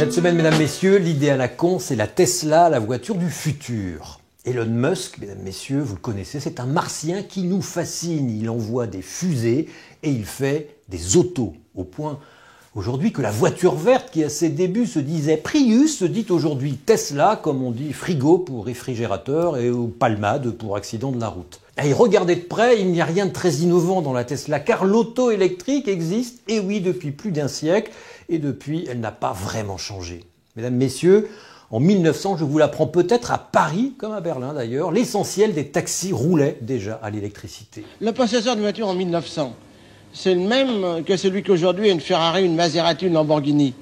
Cette semaine, mesdames, messieurs, l'idée à la con, c'est la Tesla, la voiture du futur. Elon Musk, mesdames, messieurs, vous le connaissez, c'est un martien qui nous fascine. Il envoie des fusées et il fait des autos. Au point aujourd'hui que la voiture verte, qui à ses débuts se disait Prius, se dit aujourd'hui Tesla, comme on dit frigo pour réfrigérateur et ou palmade pour accident de la route. Et regardez de près, il n'y a rien de très innovant dans la Tesla, car l'auto électrique existe, et oui, depuis plus d'un siècle, et depuis, elle n'a pas vraiment changé. Mesdames, messieurs, en 1900, je vous l'apprends peut-être à Paris, comme à Berlin d'ailleurs, l'essentiel des taxis roulait déjà à l'électricité. Le possesseur de voiture en 1900, c'est le même que celui qu'aujourd'hui a une Ferrari, une Maserati, une Lamborghini.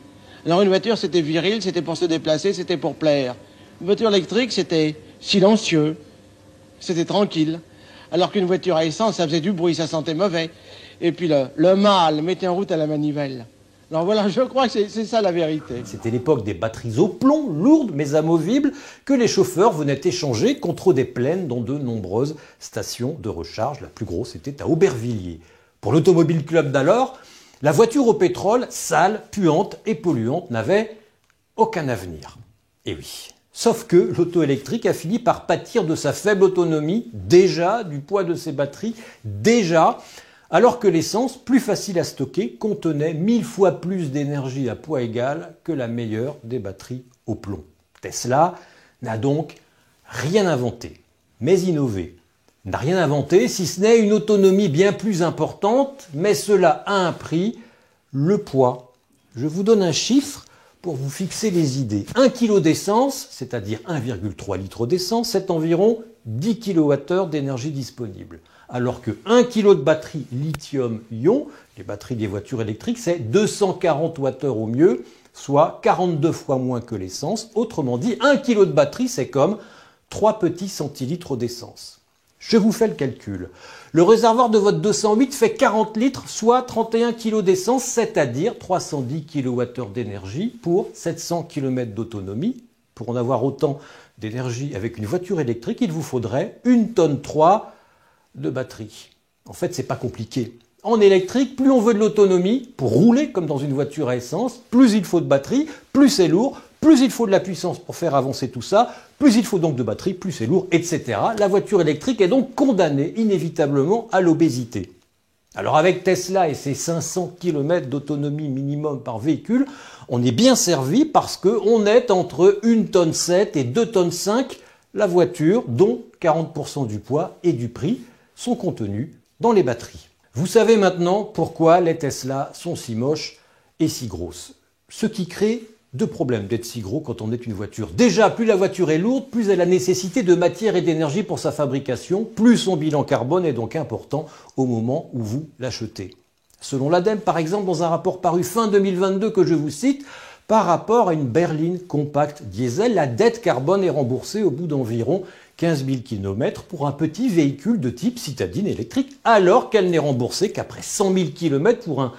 Alors une voiture, c'était viril, c'était pour se déplacer, c'était pour plaire. Une voiture électrique, c'était silencieux, c'était tranquille. Alors qu'une voiture à essence, ça faisait du bruit, ça sentait mauvais. Et puis le mâle mettait en route à la manivelle. Alors voilà, je crois que c'est ça la vérité. C'était l'époque des batteries au plomb, lourdes mais amovibles, que les chauffeurs venaient échanger contre des plaines dans de nombreuses stations de recharge. La plus grosse était à Aubervilliers. Pour l'Automobile Club d'alors, la voiture au pétrole, sale, puante et polluante, n'avait aucun avenir. Et oui. Sauf que l'auto électrique a fini par pâtir de sa faible autonomie, déjà, du poids de ses batteries, déjà, alors que l'essence, plus facile à stocker, contenait 1000 fois plus d'énergie à poids égal que la meilleure des batteries au plomb. Tesla n'a donc rien inventé, mais innové. N'a rien inventé, si ce n'est une autonomie bien plus importante, mais cela a un prix, le poids. Je vous donne un chiffre pour vous fixer les idées. 1 kg d'essence, c'est-à-dire 1,3 litre d'essence, c'est environ 10 kWh d'énergie disponible. Alors que 1 kg de batterie lithium-ion, les batteries des voitures électriques, c'est 240 Wh au mieux, soit 42 fois moins que l'essence. Autrement dit, 1 kg de batterie, c'est comme 3 petits centilitres d'essence. Je vous fais le calcul. Le réservoir de votre 208 fait 40 litres, soit 31 kg d'essence, c'est-à-dire 310 kWh d'énergie pour 700 km d'autonomie. Pour en avoir autant d'énergie avec une voiture électrique, il vous faudrait 1,3 tonne de batterie. En fait, c'est pas compliqué. En électrique, plus on veut de l'autonomie, pour rouler comme dans une voiture à essence, plus il faut de batterie, plus c'est lourd, plus il faut de la puissance pour faire avancer tout ça, plus il faut donc de batterie, plus c'est lourd, etc. La voiture électrique est donc condamnée inévitablement à l'obésité. Alors avec Tesla et ses 500 km d'autonomie minimum par véhicule, on est bien servi parce qu'on est entre 1,7 tonne et 2,5 tonnes la voiture, dont 40% du poids et du prix sont contenus dans les batteries. Vous savez maintenant pourquoi les Tesla sont si moches et si grosses. Ce qui crée deux problèmes d'être si gros quand on est une voiture. Déjà, plus la voiture est lourde, plus elle a nécessité de matière et d'énergie pour sa fabrication, plus son bilan carbone est donc important au moment où vous l'achetez. Selon l'ADEME, par exemple, dans un rapport paru fin 2022 que je vous cite, par rapport à une berline compacte diesel, la dette carbone est remboursée au bout d'environ 15 000 km pour un petit véhicule de type citadine électrique, alors qu'elle n'est remboursée qu'après 100 000 km pour un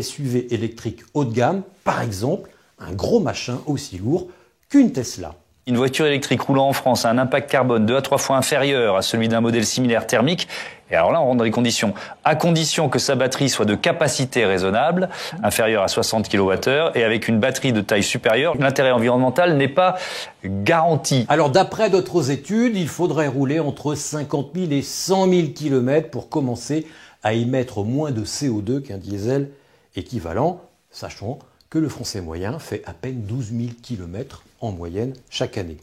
SUV électrique haut de gamme, par exemple, un gros machin aussi lourd qu'une Tesla. Une voiture électrique roulant en France a un impact carbone 2 à 3 fois inférieur à celui d'un modèle similaire thermique. Et alors là, on rentre dans les conditions. À condition que sa batterie soit de capacité raisonnable, inférieure à 60 kWh, et avec une batterie de taille supérieure, l'intérêt environnemental n'est pas garanti. Alors d'après d'autres études, il faudrait rouler entre 50 000 et 100 000 km pour commencer à émettre moins de CO2 qu'un diesel équivalent, sachant que le Français moyen fait à peine 12 000 km en moyenne chaque année.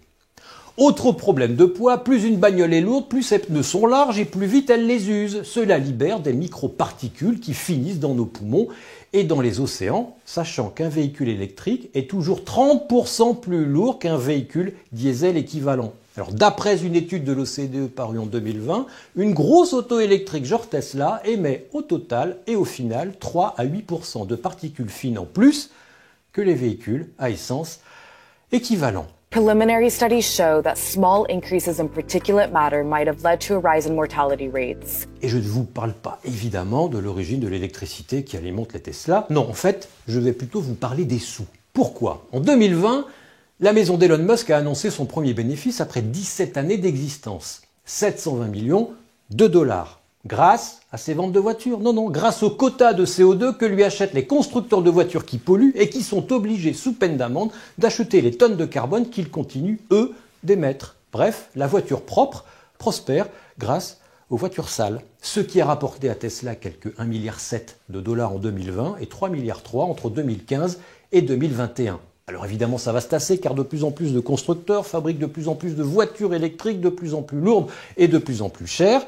Autre problème de poids, plus une bagnole est lourde, plus ses pneus sont larges et plus vite elle les use. Cela libère des microparticules qui finissent dans nos poumons et dans les océans, sachant qu'un véhicule électrique est toujours 30% plus lourd qu'un véhicule diesel équivalent. Alors d'après une étude de l'OCDE parue en 2020, une grosse auto électrique genre Tesla émet au total et au final 3 à 8% de particules fines en plus que les véhicules à essence équivalents. Preliminary studies show that small increases in particulate matter might have led to a rise in mortality rates. Et je ne vous parle pas évidemment de l'origine de l'électricité qui alimente les Tesla. Non, en fait, je vais plutôt vous parler des sous. Pourquoi ? En 2020, la maison d'Elon Musk a annoncé son premier bénéfice après 17 années d'existence. 720 millions de dollars. Grâce à ses ventes de voitures? Non, non, grâce au quota de CO2 que lui achètent les constructeurs de voitures qui polluent et qui sont obligés, sous peine d'amende, d'acheter les tonnes de carbone qu'ils continuent, eux, d'émettre. Bref, la voiture propre prospère grâce aux voitures sales. Ce qui a rapporté à Tesla quelques 1,7 milliard de dollars en 2020 et 3,3 milliards entre 2015 et 2021. Alors évidemment, ça va se tasser car de plus en plus de constructeurs fabriquent de plus en plus de voitures électriques, de plus en plus lourdes et de plus en plus chères.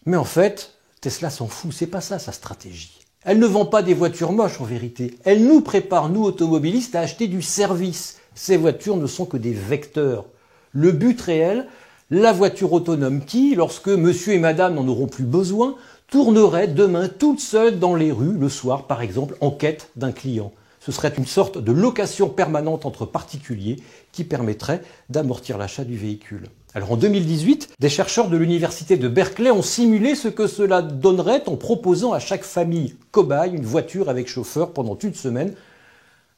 Mais en fait, Tesla s'en fout, c'est pas ça sa stratégie. Elle ne vend pas des voitures moches en vérité. Elle nous prépare, nous automobilistes, à acheter du service. Ces voitures ne sont que des vecteurs. Le but réel, la voiture autonome qui, lorsque monsieur et madame n'en auront plus besoin, tournerait demain toute seule dans les rues le soir, par exemple, en quête d'un client. Ce serait une sorte de location permanente entre particuliers qui permettrait d'amortir l'achat du véhicule. Alors en 2018, des chercheurs de l'université de Berkeley ont simulé ce que cela donnerait en proposant à chaque famille cobaye une voiture avec chauffeur pendant une semaine.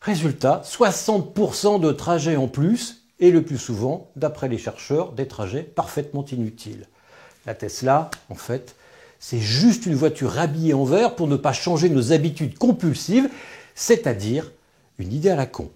Résultat, 60% de trajets en plus et le plus souvent, d'après les chercheurs, des trajets parfaitement inutiles. La Tesla, en fait, c'est juste une voiture habillée en vert pour ne pas changer nos habitudes compulsives, c'est-à-dire une idée à la con.